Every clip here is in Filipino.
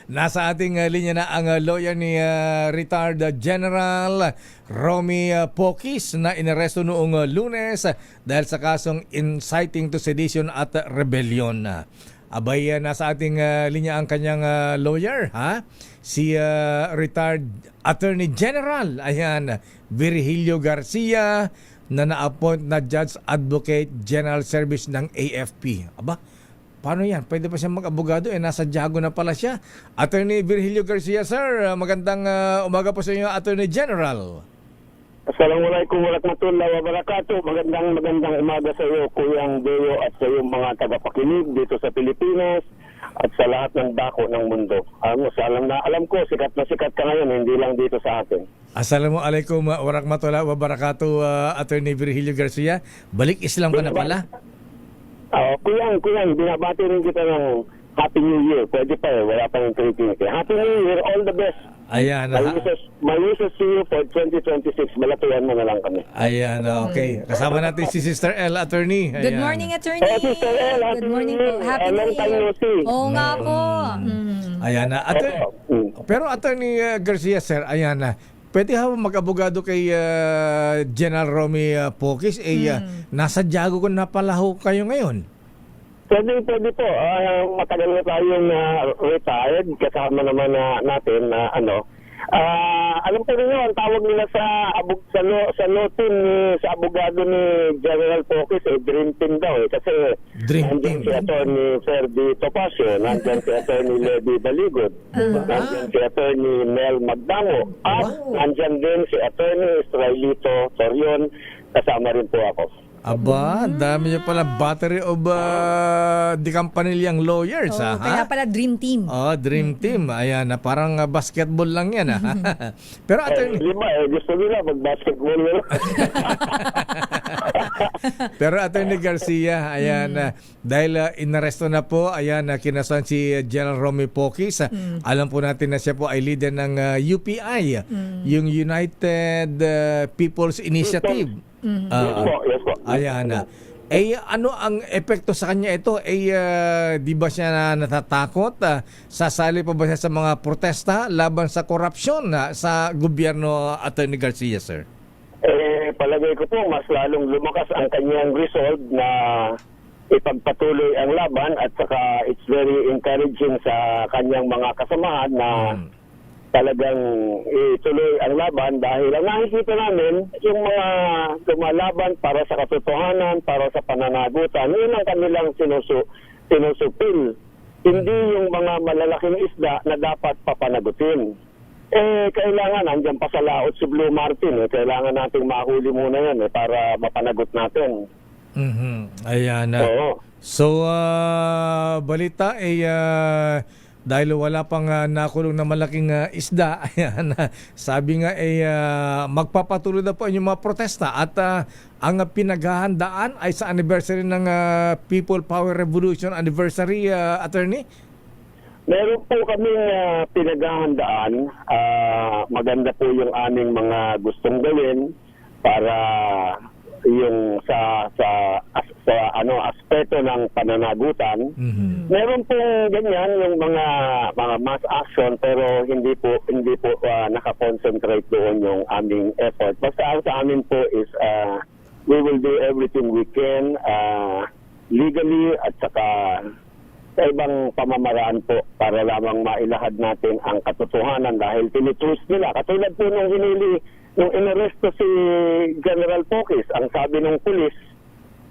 Nasa ating linya na ang lawyer ni retired General Romy Poquis na inaresto noong Lunes dahil sa kasong inciting to sedition at rebellion. Abay, nasa ating linya ang kanyang lawyer, ha? Si retired Attorney General, ayan, Virgilio Garcia, na na-appoint na Judge Advocate General Service ng AFP. Aba, paano yan? Pwede pa siya mag-abogado? Nasa Jago na pala siya. Attorney Virgilio Garcia, sir. Magandang umaga po sa inyo, Attorney General. Assalamualaikum warahmatullahi wabarakatuh. Magandang umaga sa iyo, Kuyang Deo, at sa iyong mga tagapakinig dito sa Pilipinas at sa lahat ng dako ng mundo. Alam ko, sikat na sikat ka ngayon, hindi lang dito sa atin. Assalamualaikum warahmatullahi wabarakatuh, Attorney Virgilio Garcia. Balik Islam ka na pala? Kuyang, binabati rin kita ng Happy New Year. Pwede pa wala pa yung greeting. Happy New Year, all the best. Ayan. My wishes to you for 2026. Malatuyan mo na lang kami. Ayan, okay. Kasama natin si Sister L, Attorney. Ayan. Good morning, Attorney. Sister L, Good morning po. Happy New Year. Oo nga po. Ayan na. Pero Attorney Garcia, sir, ayan na. Pwede ha mag-abogado kay General Romy Poquis. Nasa Jago ko na pala ho kayo ngayon. Pwede po. Matagal na tayong retired. Kasama naman natin na alam ko rin yun, ang tawag nila sa law team, sa abogado ni General Poquis, Dream Team daw. Kasi nandiyan si Attorney Ferdy Topacio, nandiyan si Attorney Levi Baligod, nandiyan si Attorney Mel Magdamo, at nandiyan din si Attorney Israelito Sorion, kasama rin po ako. Aba, dami niyo pala battery of di kampanilyang lawyers, ha? Kaya pala Dream Team. Dream Team. Ayan, parang basketball lang yan, ha? Pero Attorney... gusto nila mag-basketball. Pero Attorney Garcia, ayan, dahil inaresto na po, ayan, kinasan si General Romy Poquis. Alam po natin na siya po ay leader ng UPI, yung United People's Initiative. Yes po. Ayan na. Ano ang epekto sa kanya ito? Di ba siya natatakot? Sasali pa ba siya sa mga protesta laban sa korupsyon sa gobyerno, Attorney Garcia, sir? Palagay ko po, mas lalong lumakas ang kanyang resolve na ipagpatuloy ang laban, at saka it's very encouraging sa kanyang mga kasamahan na talagang ituloy ang laban, dahil ang nakikita namin yung mga lumalaban para sa katotohanan, para sa pananagutan, yun ang kanilang sinusupil. Hindi yung mga malalaking isda na dapat papanagutin. Kailangan, andyan pa sa laot si Blue Martin, kailangan nating mahuli muna yan para mapanagot natin. Ayan. So, balita dahil wala pang nakulong na malaking isda, ayan, sabi nga magpapatuloy na po yung mga protesta, at ang pinaghahandaan ay sa anniversary ng People Power Revolution anniversary, Attorney? Meron po kaming pinaghahandaan. Maganda po yung aming mga gustong gawin para yung sa aspeto ng pananagutan. Meron po ganyan yung mga mass action, pero hindi po naka-concentrate doon yung aming effort. Basta ang sa amin po is we will do everything we can legally, at saka sa ibang pamamaraan po para lamang mailahad natin ang katotohanan, dahil tinitwist nila. Katulad po nung nung inaresto si General Poquis, ang sabi ng pulis,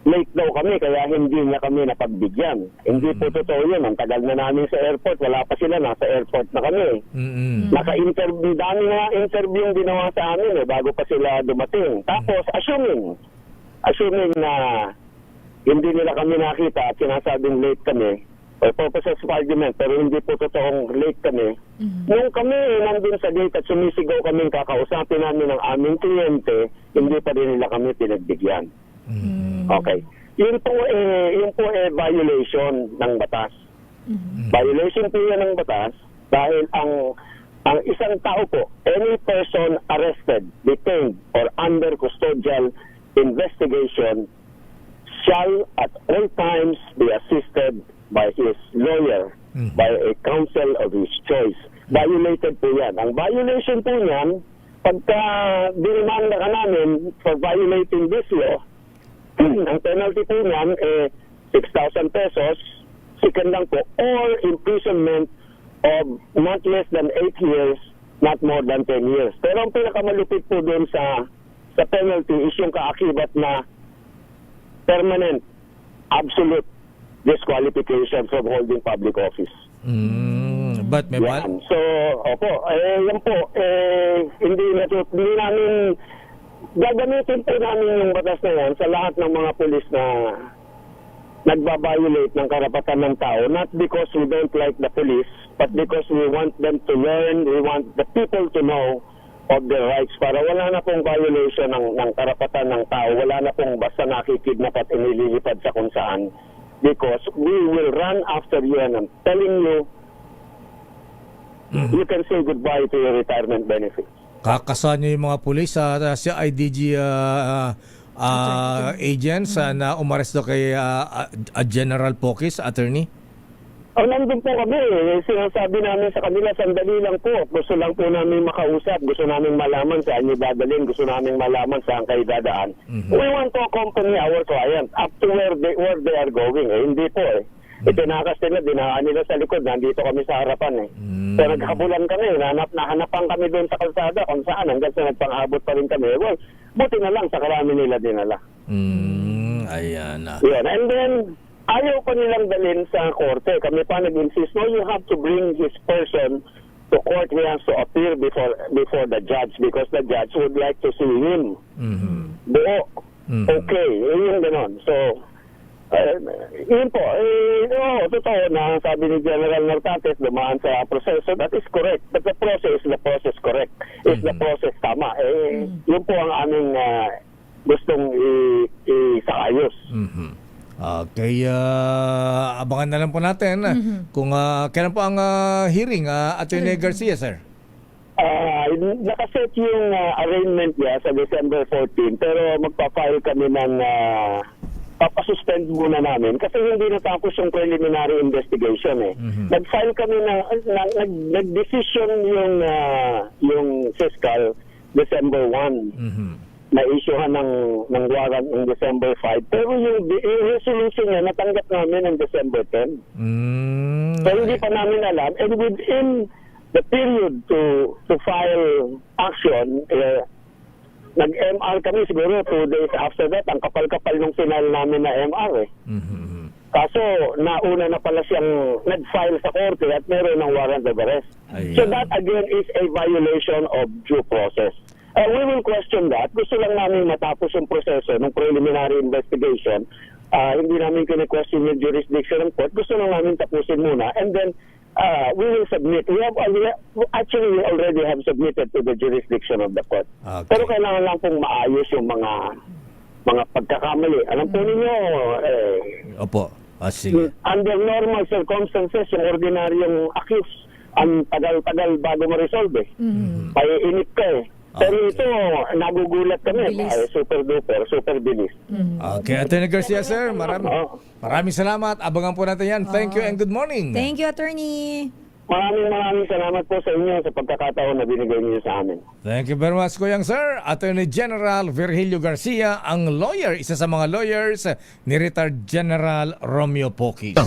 late daw kami kaya hindi niya kami napagbigyan. Hindi po totoo yun. Ang tagal na namin sa airport, wala pa sila, nasa airport na kami. Naka-interview, dami na interview yung ginawa sa amin bago pa sila dumating. Tapos, assuming na hindi nila kami nakita at sinasabing late kami, for purposes of argument, pero hindi po totoong late kami. Nung kami nandun sa gate at sumisigaw kaming kakausapin namin ng aming kliyente, hindi pa rin nila kami pinagbigyan. Okay. Yun po violation ng batas. Violation po yan ng batas, dahil ang isang tao po, any person arrested, detained, or under custodial investigation shall at all times be assisted by his lawyer by a counsel of his choice. Violated po yan. Ang violation po niyan, pagka dinimanda ka namin for violating this law, ang penalty po niyan 6,000 pesos, second lang po, or imprisonment of not less than 8 years, not more than 10 years. Pero ang pinakamalupit po doon sa penalty is yung kaakibat na permanent, absolute disqualification from holding public office. But may Yan. So, opo, yan po, hindi namin, gagamitin po namin yung batas na yan sa lahat ng mga pulis na nagbabiolate ng karapatan ng tao, not because we don't like the police, but because we want them to learn, we want the people to know of their rights para wala na pong violation ng karapatan ng tao, wala na pong basta nakikidnap at inililipad sa kung saan, because we will run after you, and I'm telling you, you can say goodbye to your retirement benefits. Kakasahan niyo yung mga pulis si IDG agents na umaresto kay General Pokis, attorney? Nandun po kami. Sinasabi namin sa kanila, sandali lang po. Gusto lang po namin makausap. Gusto namin malaman saan nyo dadalhin. Gusto namin malaman saan kayo dadaan. We want to accompany our client up to where they are going. Hindi po Itinakas nila, dinaan nila sa likod. Nandito kami sa harapan So naghabulan kami. Nahanapan kami doon sa kalsada kung saan. Hanggang sa nagpang-abot pa rin kami. Well, buti na lang sa karami nila dinala. Ayan na. Yun. And then, ayaw pa nilang dalhin sa korte. Kami pa nag-insist, no, you have to bring his person to court. He has to appear before the judge because the judge would like to see him. Buo. Okay. Yun ganon. So, yun po. Totoo na sabi ni General Nartates, dumaan sa proseso. That is correct. But the process correct. Is the process tama? Yun po ang aming gustong isaayos. Okay, abangan na lang po natin kung kailan po ang hearing, Attorney Garcia, sir? Nakaset yung arraignment niya sa December 14, pero magpa-file kami ng papasuspend muna namin kasi hindi natapos yung preliminary investigation Nag-file kami nag-decision yung fiscal December 1. Na-issuehan ng warrant ng December 5. Pero yung resolution niya, natanggap namin ng December 10. So hindi pa namin alam. And within the period to file action, nag-MR kami siguro 2 days after that. Ang kapal-kapal nung final namin na MR Kaso, nauna na pala siyang nag-file sa korte at meron ng warrant of arrest. So that again is a violation of due process. We will question that. Gusto lang namin matapos yung proseso ng preliminary investigation. Hindi namin kine-question yung jurisdiction ng court. Gusto lang namin tapusin muna. And then, we will submit. We already have submitted to the jurisdiction of the court. Okay. Pero kailangan lang pong maayos yung mga pagkakamali. Alam po ninyo, Opo. Sige. under normal circumstances, yung ordinaryong accused, ang tagal-tagal bago ma-resolve Paiinip ka Pero ito, nagugulat kami. Super duper, super bilis. Okay, Attorney Garcia, sir, maraming salamat. Abangan po natin yan. Thank you and good morning. Thank you, Attorney. Maraming salamat po sa inyo sa pagkakataon na binigay niyo sa amin. Thank you very much, Kuyang Sir. Attorney General Virgilio Garcia, ang lawyer, isa sa mga lawyers ni retired General Romeo Pokis.